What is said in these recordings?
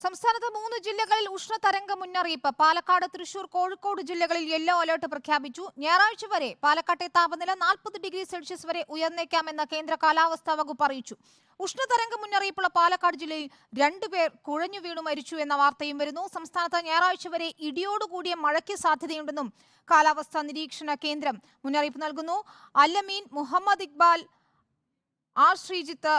സംസ്ഥാനത്ത് 3 ജില്ലകളിൽ ഉഷ്ണതരംഗ മുന്നറിയിപ്പ്. പാലക്കാട്, തൃശൂർ, കോഴിക്കോട് ജില്ലകളിൽ യെല്ലോ അലർട്ട് പ്രഖ്യാപിച്ചു. ഞായറാഴ്ച വരെ പാലക്കാട്ടെ താപനില 40 °C വരെ ഉയർന്നേക്കാമെന്ന് കേന്ദ്ര കാലാവസ്ഥാ വകുപ്പ് അറിയിച്ചു. ഉഷ്ണതരംഗ മുന്നറിയിപ്പുള്ള പാലക്കാട് ജില്ലയിൽ 2 പേർ കുഴഞ്ഞു വീണു മരിച്ചു എന്ന വാർത്തയും വരുന്നു. സംസ്ഥാനത്ത് ഞായറാഴ്ച വരെ ഇടിയോടുകൂടിയ മഴയ്ക്ക് സാധ്യതയുണ്ടെന്നും കാലാവസ്ഥാ നിരീക്ഷണ കേന്ദ്രം മുന്നറിയിപ്പ് നൽകുന്നു. അല്ലമീൻ, മുഹമ്മദ് ഇക്ബാൽ, ആർ ശ്രീജിത്ത്,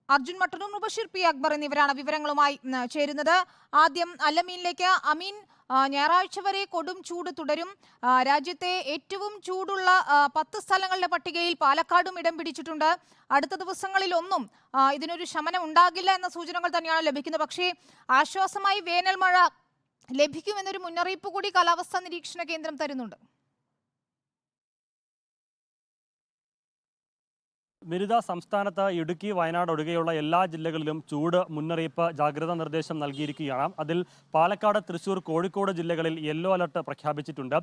അർജുൻ മട്ടന്നൂർ, മുബഷീർ പി അക്ബർ എന്നിവരാണ് വിവരങ്ങളുമായി ചേരുന്നത്. ആദ്യം അല്ലമീനിലേക്ക്. അമീൻ, ഞായറാഴ്ച വരെ കൊടും ചൂട് തുടരും. രാജ്യത്തെ ഏറ്റവും ചൂടുള്ള 10 സ്ഥലങ്ങളുടെ പട്ടികയിൽ പാലക്കാടും ഇടം പിടിച്ചിട്ടുണ്ട്. അടുത്ത ദിവസങ്ങളിലൊന്നും ഇതിനൊരു ശമനം ഉണ്ടാകില്ല എന്ന സൂചനകൾ തന്നെയാണ് ലഭിക്കുന്നത്. പക്ഷേ ആശ്വാസമായി വേനൽ മഴ ലഭിക്കുമെന്നൊരു മുന്നറിയിപ്പ് കൂടി കാലാവസ്ഥാ നിരീക്ഷണ കേന്ദ്രം തരുന്നുണ്ട്. വിരുദ്ധ സംസ്ഥാനത്ത് ഇടുക്കി, വയനാട് ഒഴികെയുള്ള എല്ലാ ജില്ലകളിലും ചൂട് മുന്നറിയിപ്പ് ജാഗ്രതാ നിർദ്ദേശം നൽകിയിരിക്കുകയാണ്. അതിൽ പാലക്കാട്, തൃശൂർ, കോഴിക്കോട് ജില്ലകളിൽ യെല്ലോ അലർട്ട് പ്രഖ്യാപിച്ചിട്ടുണ്ട്.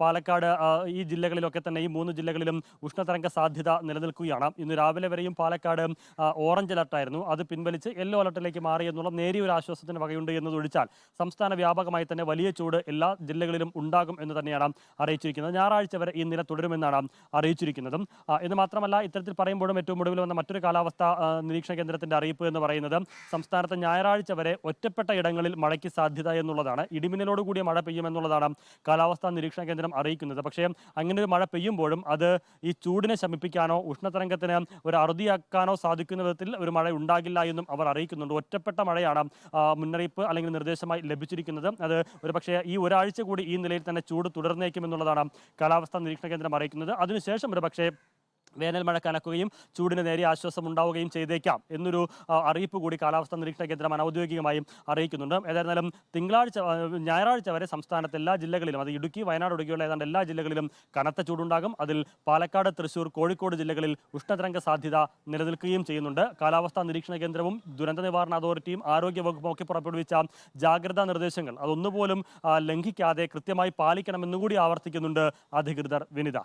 പാലക്കാട് ഈ ജില്ലകളിലൊക്കെ തന്നെ ഈ 3 ജില്ലകളിലും ഉഷ്ണതരംഗ സാധ്യത നിലനിൽക്കുകയാണ്. ഇന്ന് രാവിലെ വരെയും പാലക്കാട് ഓറഞ്ച് അലർട്ടായിരുന്നു. അത് പിൻവലിച്ച് യെല്ലോ അലർട്ടിലേക്ക് മാറി എന്നുള്ള നേരിയ ഒരു ആശ്വാസത്തിന് വകയുണ്ട് എന്നതൊഴിച്ചാൽ സംസ്ഥാന വ്യാപകമായി തന്നെ വലിയ ചൂട് എല്ലാ ജില്ലകളിലും ഉണ്ടാകും എന്ന് തന്നെയാണ് അറിയിച്ചിരിക്കുന്നത്. ഞായറാഴ്ച വരെ ഈ നില തുടരുമെന്നാണ് അറിയിച്ചിരിക്കുന്നതും. ഇത് മാത്രമല്ല, ഇത്തരത്തിൽ പറയുമ്പോൾ ഏറ്റവും ഒടുവിൽ വന്ന മറ്റൊരു കാലാവസ്ഥാ നിരീക്ഷണ കേന്ദ്രത്തിന്റെ അറിയിപ്പ് എന്ന് പറയുന്നത് സംസ്ഥാനത്ത് ഞായറാഴ്ച വരെ ഒറ്റപ്പെട്ട ഇടങ്ങളിൽ മഴയ്ക്ക് സാധ്യത എന്നുള്ളതാണ്. ഇടിമിന്നലോട് കൂടിയ മഴ പെയ്യുമെന്നുള്ളതാണ് കാലാവസ്ഥാ നിരീക്ഷണ കേന്ദ്രം അറിയിക്കുന്നത്. പക്ഷേ അങ്ങനെ ഒരു മഴ പെയ്യുമ്പോഴും അത് ഈ ചൂടിനെ ശമിപ്പിക്കാനോ ഉഷ്ണതരംഗത്തിന് ഒരു അറുതിയാക്കാനോ സാധിക്കുന്ന വിധത്തിൽ ഒരു മഴ ഉണ്ടാകില്ല എന്നും അവർ അറിയിക്കുന്നുണ്ട്. ഒറ്റപ്പെട്ട മഴയാണ് മുന്നറിയിപ്പ് അല്ലെങ്കിൽ നിർദ്ദേശമായി ലഭിച്ചിരിക്കുന്നത്. അത് ഒരുപക്ഷേ ഈ ഒരാഴ്ച കൂടി ഈ നിലയിൽ തന്നെ ചൂട് തുടർന്നേക്കുമെന്നുള്ളതാണ് കാലാവസ്ഥാ നിരീക്ഷണ കേന്ദ്രം അറിയിക്കുന്നത്. അതിനുശേഷം ഒരുപക്ഷേ വേനൽ മഴ കനക്കുകയും ചൂടിന് നേരിയ ആശ്വാസം ഉണ്ടാവുകയും ചെയ്തേക്കാം എന്നൊരു അറിയിപ്പ് കൂടി കാലാവസ്ഥാ നിരീക്ഷണ കേന്ദ്രം അനൗദ്യോഗികമായും അറിയിക്കുന്നുണ്ട്. ഏതായിരുന്നാലും ഞായറാഴ്ച വരെ സംസ്ഥാനത്ത് എല്ലാ ജില്ലകളിലും, അത് ഇടുക്കി, വയനാട് ഒഴികെയുള്ള ഏതാണ്ട് എല്ലാ ജില്ലകളിലും കനത്ത ചൂടുണ്ടാകും. അതിൽ പാലക്കാട്, തൃശൂർ, കോഴിക്കോട് ജില്ലകളിൽ ഉഷ്ണതരംഗ സാധ്യത നിലനിൽക്കുകയും ചെയ്യുന്നുണ്ട്. കാലാവസ്ഥാ നിരീക്ഷണ കേന്ദ്രവും ദുരന്ത നിവാരണ അതോറിറ്റിയും ആരോഗ്യ വകുപ്പും ഒക്കെ പുറപ്പെടുവിച്ച ജാഗ്രതാ നിർദ്ദേശങ്ങൾ അതൊന്നുപോലും ലംഘിക്കാതെ കൃത്യമായി പാലിക്കണമെന്നുകൂടി ആവർത്തിക്കുന്നുണ്ട് അധികൃതർ. വിനിത.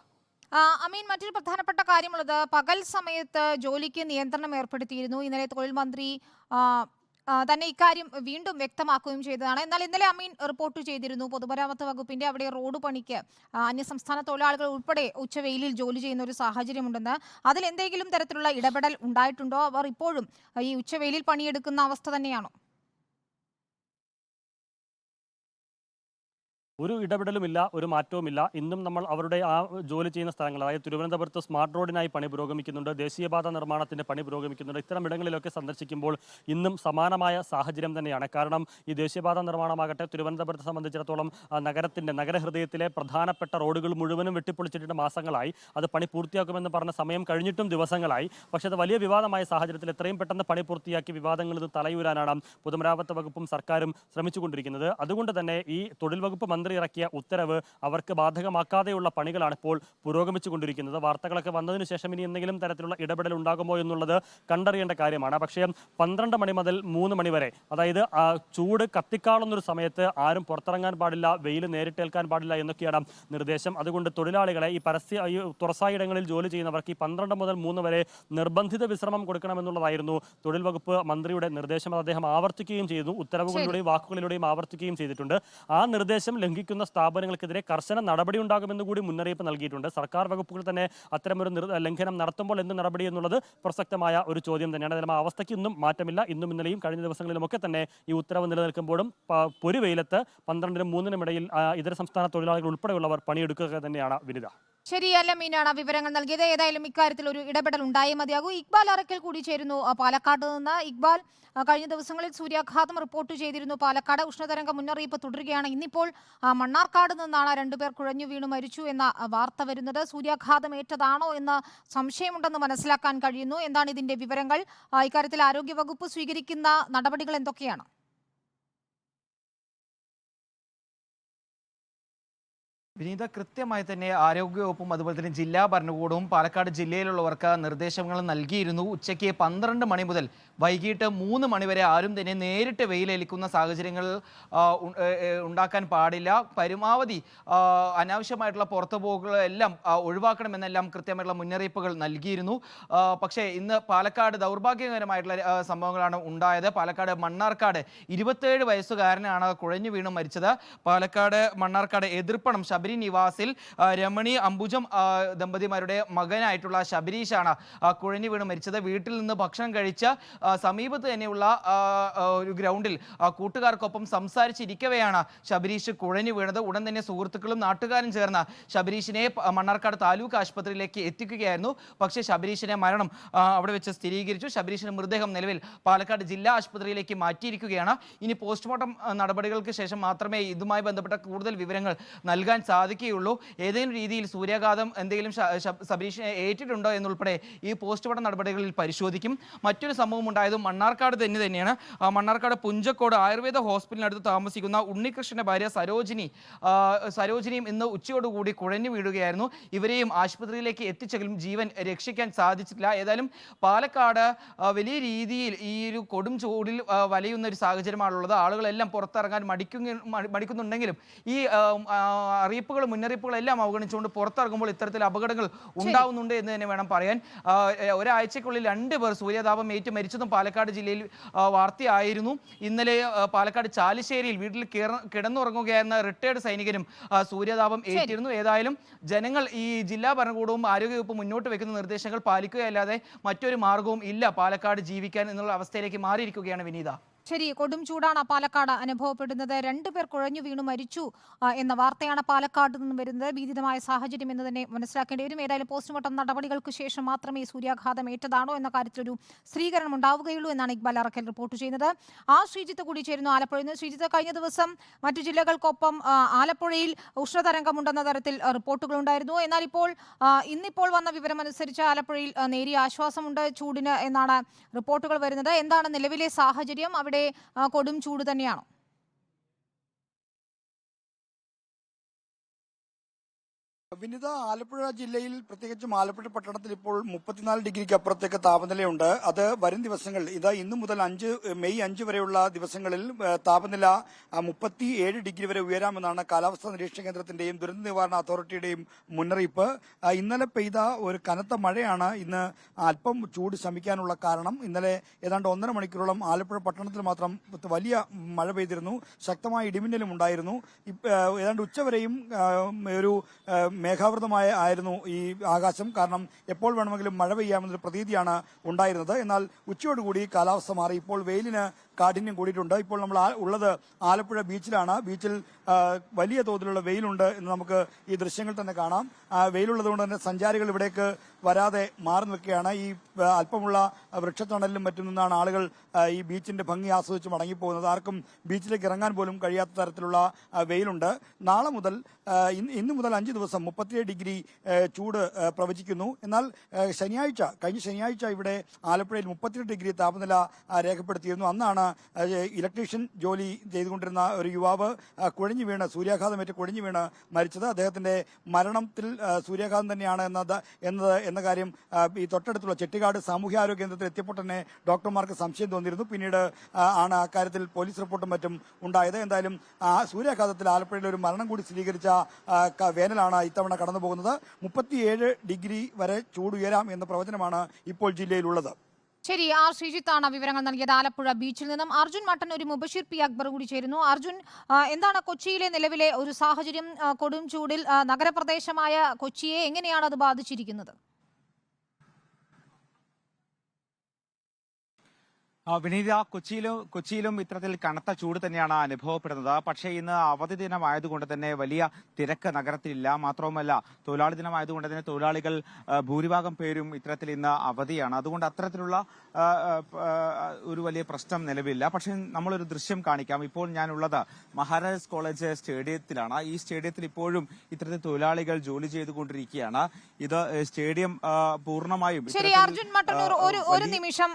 അമീൻ, മറ്റൊരു പ്രധാനപ്പെട്ട കാര്യമുള്ളത്, പകൽ സമയത്ത് ജോലിക്ക് നിയന്ത്രണം ഏർപ്പെടുത്തിയിരുന്നു. ഇന്നലെ തൊഴിൽ മന്ത്രി തന്നെ ഇക്കാര്യം വീണ്ടും വ്യക്തമാക്കുകയും ചെയ്തതാണ്. എന്നാൽ ഇന്നലെ അമീൻ റിപ്പോർട്ട് ചെയ്തിരുന്നു പൊതുമരാമത്ത് വകുപ്പിന്റെ അവിടെ റോഡ് പണിക്ക് അന്യസംസ്ഥാന തൊഴിലാളികൾ ഉൾപ്പെടെ ഉച്ചവെയിലിൽ ജോലി ചെയ്യുന്ന ഒരു സാഹചര്യമുണ്ടെന്ന്. അതിൽ എന്തെങ്കിലും തരത്തിലുള്ള ഇടപെടൽ ഉണ്ടായിട്ടുണ്ടോ? അവർ ഇപ്പോഴും ഈ ഉച്ചവെയിലിൽ പണിയെടുക്കുന്ന അവസ്ഥ തന്നെയാണോ? ഒരു ഇടപെടലുമില്ല, ഒരു മാറ്റവുമില്ല. ഇന്നും നമ്മൾ അവരുടെ ആ ജോലി ചെയ്യുന്ന സ്ഥലങ്ങൾ, അതായത് തിരുവനന്തപുരത്ത് സ്മാർട്ട് റോഡിനായി പണി പുരോഗമിക്കുന്നുണ്ട്, ദേശീയപാത നിർമ്മാണത്തിന്റെ പണി പുരോഗമിക്കുന്നുണ്ട്. ഇത്തരം ഇടങ്ങളിലൊക്കെ സന്ദർശിക്കുമ്പോൾ ഇന്നും സമാനമായ സാഹചര്യം തന്നെയാണ്. കാരണം ഈ ദേശീയപാത നിർമ്മാണമാകട്ടെ തിരുവനന്തപുരത്തെ സംബന്ധിച്ചിടത്തോളം നഗരഹൃദയത്തിലെ പ്രധാനപ്പെട്ട റോഡുകൾ മുഴുവനും വെട്ടിപ്പൊളിച്ചിട്ട് മാസങ്ങളായി. അത് പണി പൂർത്തിയാക്കുമെന്ന് പറഞ്ഞ സമയം കഴിഞ്ഞിട്ടും ദിവസങ്ങളായി. പക്ഷേ അത് വലിയ വിവാദമായ സാഹചര്യത്തിൽ എത്രയും പെട്ടെന്ന് പണി പൂർത്തിയാക്കി വിവാദങ്ങളിൽ നിന്ന് തലയൂരാനാണ് പൊതുമരാമത്ത് വകുപ്പും സർക്കാരും ശ്രമിച്ചുകൊണ്ടിരിക്കുന്നത്. അതുകൊണ്ട് തന്നെ ഈ തൊഴിൽ വകുപ്പ് മന്ത്രി ഇറക്കിയ ഉത്തരവ് അവർക്ക് ബാധകമാക്കാതെയുള്ള പണികളാണ് ഇപ്പോൾ പുരോഗമിച്ചുകൊണ്ടിരിക്കുന്നത്. വാർത്തകളൊക്കെ വന്നതിന് ശേഷം ഇനി എന്തെങ്കിലും തരത്തിലുള്ള ഇടപെടൽ ഉണ്ടാകുമോ എന്നുള്ളത് കണ്ടറിയേണ്ട കാര്യമാണ്. പക്ഷേ 12 മണി മുതൽ 3 മണി വരെ, അതായത് ചൂട് കത്തിക്കാളുന്നൊരു സമയത്ത് ആരും പുറത്തിറങ്ങാൻ പാടില്ല, വെയിൽ നേരിട്ടേൽക്കാൻ പാടില്ല എന്നൊക്കെയാണ് നിർദ്ദേശം. അതുകൊണ്ട് തൊഴിലാളികളെ ഈ തുറസായിടങ്ങളിൽ ജോലി ചെയ്യുന്നവർക്ക് ഈ 12 മുതൽ 3 വരെ നിർബന്ധിത വിശ്രമം കൊടുക്കണമെന്നുള്ളതായിരുന്നു തൊഴിൽ വകുപ്പ് മന്ത്രിയുടെ നിർദ്ദേശം. അത് അദ്ദേഹം ആവർത്തിക്കുകയും ചെയ്തു, ഉത്തരവുകളിലൂടെയും വാക്കുകളിലൂടെയും ആവർത്തിക്കുകയും ചെയ്തിട്ടുണ്ട്. ആ നിർദ്ദേശം ലംഘിക്കുന്ന സ്ഥാപനങ്ങൾക്കെതിരെ കർശന നടപടി ഉണ്ടാകുമെന്ന് കൂടി മുന്നറിയിപ്പ് നൽകിയിട്ടുണ്ട്. സർക്കാർ വകുപ്പുകൾ തന്നെ അത്തരമൊരു ലംഘനം നടത്തുമ്പോൾ എന്ത് നടപടി എന്നുള്ളത് പ്രസക്തമായ ഒരു ചോദ്യം തന്നെയാണ്. അതിലും ആ അവസ്ഥയ്ക്ക് ഇന്നും മാറ്റമില്ല. ഇന്നും ഇന്നലെയും കഴിഞ്ഞ ദിവസങ്ങളിലുമൊക്കെ തന്നെ ഈ ഉത്തരവ് നിലനിൽക്കുമ്പോഴും പൊരുവെയിലത്ത് 12-നും 3-നും ഇടയിൽ ഇതര സംസ്ഥാന തൊഴിലാളികൾ ഉൾപ്പെടെയുള്ളവർ പണിയെടുക്കുക തന്നെയാണ്. വിനിത. ശരിയല്ല, മീനാണ് വിവരങ്ങൾ നൽകിയത്. ഏതായാലും ഇക്കാര്യത്തിൽ ഒരു ഇടപെടൽ ഉണ്ടായേ മതിയാകൂ. ഇക്ബാൽ അറക്കൽ കൂടി ചേരുന്നു പാലക്കാട് നിന്ന്. ഇക്ബാൽ, കഴിഞ്ഞ ദിവസങ്ങളിൽ സൂര്യാഘാതം റിപ്പോർട്ട് ചെയ്തിരുന്നു പാലക്കാട്. ഉഷ്ണതരംഗ മുന്നറിയിപ്പ് തുടരുകയാണ്. ഇന്നിപ്പോൾ മണ്ണാർക്കാട് നിന്നാണ് 2 പേർ കുഴഞ്ഞു വീണു മരിച്ചു എന്ന വാർത്ത വരുന്നത്. സൂര്യാഘാതം ഏറ്റതാണോ എന്ന് സംശയമുണ്ടെന്ന് മനസ്സിലാക്കാൻ കഴിയുന്നു. എന്താണ് ഇതിന്റെ വിവരങ്ങൾ? ഇക്കാര്യത്തിൽ ആരോഗ്യവകുപ്പ് സ്വീകരിക്കുന്ന നടപടികൾ എന്തൊക്കെയാണ്? വിനീത, കൃത്യമായി തന്നെ ആരോഗ്യവകുപ്പും അതുപോലെ തന്നെ ജില്ലാ ഭരണകൂടവും പാലക്കാട് ജില്ലയിലുള്ളവർക്ക് നിർദ്ദേശങ്ങൾ നൽകിയിരുന്നു. ഉച്ചയ്ക്ക് 12 മണി മുതൽ വൈകിട്ട് 3 മണി വരെ ആരും തന്നെ നേരിട്ട് വെയിലേൽക്കുന്ന സാഹചര്യങ്ങൾ ഉണ്ടാക്കാൻ പാടില്ല. പരമാവധി അനാവശ്യമായിട്ടുള്ള പുറത്തുപോക്കുകളെല്ലാം ഒഴിവാക്കണമെന്നെല്ലാം കൃത്യമായിട്ടുള്ള മുന്നറിയിപ്പുകൾ നൽകിയിരുന്നു. പക്ഷേ ഇന്ന് പാലക്കാട് ദൗർഭാഗ്യകരമായിട്ടുള്ള സംഭവങ്ങളാണ് ഉണ്ടായത്. പാലക്കാട് മണ്ണാർക്കാട് 27 വയസ്സുകാരനാണ് കുഴഞ്ഞു വീണ് മരിച്ചത്. പാലക്കാട് മണ്ണാർക്കാട് എതിർപ്പണം ശബരി നിവാസിൽ രമണി അംബുജം ദമ്പതിമാരുടെ മകനായിട്ടുള്ള ശബരീഷാണ് കുഴഞ്ഞു വീണ് മരിച്ചത്. വീട്ടിൽ നിന്ന് ഭക്ഷണം കഴിച്ച സമീപത്ത് തന്നെയുള്ള ഒരു ഗ്രൗണ്ടിൽ കൂട്ടുകാർക്കൊപ്പം സംസാരിച്ചിരിക്കവെയാണ് ശബരീഷ് കുഴഞ്ഞു വീണത്. ഉടൻ തന്നെ സുഹൃത്തുക്കളും നാട്ടുകാരും ചേർന്ന് ശബരീഷിനെ മണ്ണാർക്കാട് താലൂക്ക് ആശുപത്രിയിലേക്ക് എത്തിക്കുകയായിരുന്നു. പക്ഷേ ശബരീഷിനെ മരണം അവിടെ വെച്ച് സ്ഥിരീകരിച്ചു. ശബരീഷിന്റെ മൃതദേഹം നിലവിൽ പാലക്കാട് ജില്ലാ ആശുപത്രിയിലേക്ക് മാറ്റിയിരിക്കുകയാണ്. ഇനി പോസ്റ്റ്മോർട്ടം നടപടികൾക്ക് ശേഷം മാത്രമേ ഇതുമായി ബന്ധപ്പെട്ട കൂടുതൽ വിവരങ്ങൾ നൽകാൻ സാധിക്കുകയുള്ളൂ. ഏതെങ്കിലും രീതിയിൽ സൂര്യാഘാതം എന്തെങ്കിലും ശബരീഷിനെ ഏറ്റിട്ടുണ്ടോ എന്നുൾപ്പെടെ ഈ പോസ്റ്റ്മോർട്ടം നടപടികളിൽ പരിശോധിക്കും. മറ്റൊരു സംഭവം ഉണ്ടായത് മണ്ണാർക്കാട് തന്നെയാണ്. മണ്ണാർക്കാട് പുഞ്ചക്കോട് ആയുർവേദ ഹോസ്പിറ്റലിനടുത്ത് താമസിക്കുന്ന ഉണ്ണികൃഷ്ണന്റെ ഭാര്യ സരോജിനിയും ഇന്ന് ഉച്ചയോടുകൂടി കുഴഞ്ഞു വീഴുകയായിരുന്നു. ഇവരെയും ആശുപത്രിയിലേക്ക് എത്തിച്ചെങ്കിലും ജീവൻ രക്ഷിക്കാൻ സാധിച്ചിട്ടില്ല. ഏതായാലും പാലക്കാട് വലിയ രീതിയിൽ ഈ ഒരു കൊടും ചൂടിൽ വലയുന്ന ഒരു സാഹചര്യമാണുള്ളത്. ആളുകളെല്ലാം പുറത്തിറങ്ങാൻ മടിക്കുന്നുണ്ടെങ്കിലും ഈ അറിയിപ്പുകളും മുന്നറിയിപ്പുകളെല്ലാം അവഗണിച്ചുകൊണ്ട് പുറത്തിറങ്ങുമ്പോൾ ഇത്തരത്തിൽ അപകടങ്ങൾ ഉണ്ടാവുന്നുണ്ട് എന്ന് തന്നെ വേണം പറയാൻ. ഒരാഴ്ചക്കുള്ളിൽ 2 പേർ സൂര്യാതാപം ഏറ്റു മരിച്ചതും പാലക്കാട് ജില്ലയിൽ വാർത്തയായിരുന്നു. ഇന്നലെ പാലക്കാട് ചാലിശ്ശേരിയിൽ വീട്ടിൽ കിടന്നുറങ്ങുകയായിരുന്ന റിട്ടയർഡ് സൈനികനും സൂര്യാതാപം ഏറ്റിരുന്നു. ഏതായാലും ജനങ്ങൾ ഈ ജില്ലാ ഭരണകൂടവും ആരോഗ്യവകുപ്പും മുന്നോട്ട് വെക്കുന്ന നിർദ്ദേശങ്ങൾ പാലിക്കുകയല്ലാതെ മറ്റൊരു മാർഗവും ഇല്ല പാലക്കാട് ജീവിക്കാൻ എന്നുള്ള അവസ്ഥയിലേക്ക് മാറിയിരിക്കുകയാണ് വിനീത. ശരി, കൊടും ചൂടാണ് പാലക്കാട് അനുഭവപ്പെടുന്നത്. 2 പേർ കുഴഞ്ഞു വീണു മരിച്ചു എന്ന വാർത്തയാണ് പാലക്കാട് നിന്നും വരുന്നത്. ഭീതിതമായ സാഹചര്യം എന്ന് തന്നെ മനസ്സിലാക്കേണ്ടി വരും. ഏതായാലും പോസ്റ്റ്മോർട്ടം നടപടികൾക്ക് ശേഷം മാത്രമേ സൂര്യാഘാതം ഏറ്റതാണോ എന്ന കാര്യത്തിലൊരു സ്ഥിരീകരണം ഉണ്ടാവുകയുള്ളൂ എന്നാണ് ഇക്ബാൽ അറക്കൽ റിപ്പോർട്ട് ചെയ്യുന്നത്. ശ്രീജിത്ത് കൂടി ചേരുന്നു ആലപ്പുഴയിൽ നിന്ന്. ശ്രീജിത്ത്, കഴിഞ്ഞ ദിവസം മറ്റു ജില്ലകൾക്കൊപ്പം ആലപ്പുഴയിൽ ഉഷ്ണതരംഗമുണ്ടെന്ന തരത്തിൽ റിപ്പോർട്ടുകളുണ്ടായിരുന്നു. എന്നാൽ ഇന്നിപ്പോൾ വന്ന വിവരമനുസരിച്ച് ആലപ്പുഴയിൽ നേരിയ ആശ്വാസമുണ്ട് ചൂടിന് എന്നാണ് റിപ്പോർട്ടുകൾ വരുന്നത്. എന്താണ് നിലവിലെ സാഹചര്യം? അവിടെ കൊടും ചൂട് തന്നെയാണോ? വിനിത, ആലപ്പുഴ ജില്ലയിൽ പ്രത്യേകിച്ചും ആലപ്പുഴ പട്ടണത്തിൽ ഇപ്പോൾ 34 ഡിഗ്രിക്ക് അപ്പുറത്തേക്ക് താപനിലയുണ്ട്. അത് വരും ദിവസങ്ങൾ ഇന്നു മുതൽ മെയ് 5 വരെയുള്ള ദിവസങ്ങളിൽ താപനില 37 ഡിഗ്രി വരെ ഉയരാമെന്നാണ് കാലാവസ്ഥാ നിരീക്ഷണ കേന്ദ്രത്തിന്റെയും ദുരന്ത നിവാരണ അതോറിറ്റിയുടെയും മുന്നറിയിപ്പ്. ഇന്നലെ പെയ്ത ഒരു കനത്ത മഴയാണ് ഇന്ന് അല്പം ചൂട് ശമിക്കാനുള്ള കാരണം. ഇന്നലെ ഏതാണ്ട് 1.5 മണിക്കൂറോളം ആലപ്പുഴ പട്ടണത്തിൽ മാത്രം വലിയ മഴ പെയ്തിരുന്നു. ശക്തമായ ഇടിമിന്നലും ഉണ്ടായിരുന്നു. ഏതാണ്ട് ഉച്ചവരെയും ഒരു മേഘാവൃതമായിരുന്നു ഈ ആകാശം. കാരണം എപ്പോൾ വേണമെങ്കിലും മഴ പെയ്യാമെന്നൊരു പ്രതീതിയാണ് ഉണ്ടായിരുന്നത്. എന്നാൽ ഉച്ചയോടുകൂടി കാലാവസ്ഥ മാറി. ഇപ്പോൾ വെയിലിന് കാഠിന്യം കൂടിയിട്ടുണ്ട്. ഇപ്പോൾ നമ്മൾ ഉള്ളത് ആലപ്പുഴ ബീച്ചിലാണ്. ബീച്ചിൽ വലിയ തോതിലുള്ള വെയിലുണ്ട് എന്ന് നമുക്ക് ഈ ദൃശ്യങ്ങൾ തന്നെ കാണാം. വെയിലുള്ളത് കൊണ്ട് തന്നെ സഞ്ചാരികൾ ഇവിടേക്ക് വരാതെ മാറി നിൽക്കുകയാണ്. ഈ അല്പമുള്ള വൃക്ഷത്തണലിലും മറ്റും നിന്നാണ് ആളുകൾ ഈ ബീച്ചിന്റെ ഭംഗി ആസ്വദിച്ച് മടങ്ങിപ്പോകുന്നത്. ആർക്കും ബീച്ചിലേക്ക് ഇറങ്ങാൻ പോലും കഴിയാത്ത തരത്തിലുള്ള വെയിലുണ്ട്. നാളെ മുതൽ ഇന്ന് മുതൽ 5 ദിവസം 37 ഡിഗ്രി ചൂട് പ്രവചിക്കുന്നു. എന്നാൽ കഴിഞ്ഞ ശനിയാഴ്ച ഇവിടെ ആലപ്പുഴയിൽ 38 ഡിഗ്രി താപനില രേഖപ്പെടുത്തിയിരുന്നു. അന്നാണ് ഇലക്ട്രീഷ്യൻ ജോലി ചെയ്തുകൊണ്ടിരുന്ന ഒരു യുവാവ് സൂര്യാഘാതമേറ്റ് കുഴഞ്ഞു വീണ് മരിച്ചത്. അദ്ദേഹത്തിന്റെ മരണത്തിൽ സൂര്യാഘാതം തന്നെയാണ് എന്ന കാര്യം ഈ തൊട്ടടുത്തുള്ള ചെട്ടിക്കാട് സാമൂഹ്യാരോഗ്യ കേന്ദ്രത്തിൽ എത്തിയപ്പോൾ തന്നെ ഡോക്ടർമാർക്ക് സംശയം തോന്നിയിരുന്നു. പിന്നീട് ആണ് അക്കാര്യത്തിൽ പോലീസ് റിപ്പോർട്ടും മറ്റും ഉണ്ടായത്. എന്തായാലും സൂര്യാഘാതത്തിൽ ആലപ്പുഴയിൽ ഒരു മരണം കൂടി സ്ഥിരീകരിച്ച വേനലാണ് ഇത്തവണ കടന്നു പോകുന്നത്. 37 ഡിഗ്രി വരെ ചൂടുയരാം എന്ന പ്രവചനമാണ് ഇപ്പോൾ ജില്ലയിലുള്ളത്. ശരി, ശ്രീജിത്താണ് വിവരങ്ങൾ നൽകിയത് ആലപ്പുഴ ബീച്ചിൽ നിന്നും. അർജുൻ മട്ടന്നൂർ, മുബഷീർ പി അക്ബർ കൂടി ചേരുന്നു. അർജുൻ, എന്താണ് കൊച്ചിയിലെ നിലവിലെ ഒരു സാഹചര്യം? കൊടും ചൂടിൽ നഗരപ്രദേശമായ കൊച്ചിയെ എങ്ങനെയാണ് അത് ബാധിച്ചിരിക്കുന്നത്? വിനീത, കൊച്ചിയിലും ഇത്തരത്തിൽ കനത്ത ചൂട് തന്നെയാണ് അനുഭവപ്പെടുന്നത്. പക്ഷേ ഇന്ന് അവധി ദിനമായതുകൊണ്ട് തന്നെ വലിയ തിരക്ക് നഗരത്തിലില്ല. മാത്രവുമല്ല, തൊഴിലാളി ദിനമായതുകൊണ്ട് തന്നെ തൊഴിലാളികൾ ഭൂരിഭാഗം പേരും ഇത്തരത്തിൽ ഇന്ന് അവധിയാണ്. അതുകൊണ്ട് അത്തരത്തിലുള്ള ഒരു വലിയ പ്രശ്നം നിലവിലില്ല. പക്ഷേ നമ്മളൊരു ദൃശ്യം കാണിക്കാം. ഇപ്പോൾ ഞാനുള്ളത് മഹാരാജാസ് കോളേജ് സ്റ്റേഡിയത്തിലാണ്. ഈ സ്റ്റേഡിയത്തിൽ ഇപ്പോഴും ഇത്തരത്തിൽ തൊഴിലാളികൾ ജോലി ചെയ്തുകൊണ്ടിരിക്കുകയാണ്. ഇത് സ്റ്റേഡിയം പൂർണ്ണമായും ശരി, അർജുൻ മട്ടന്നൂർ, ഒരു നിമിഷം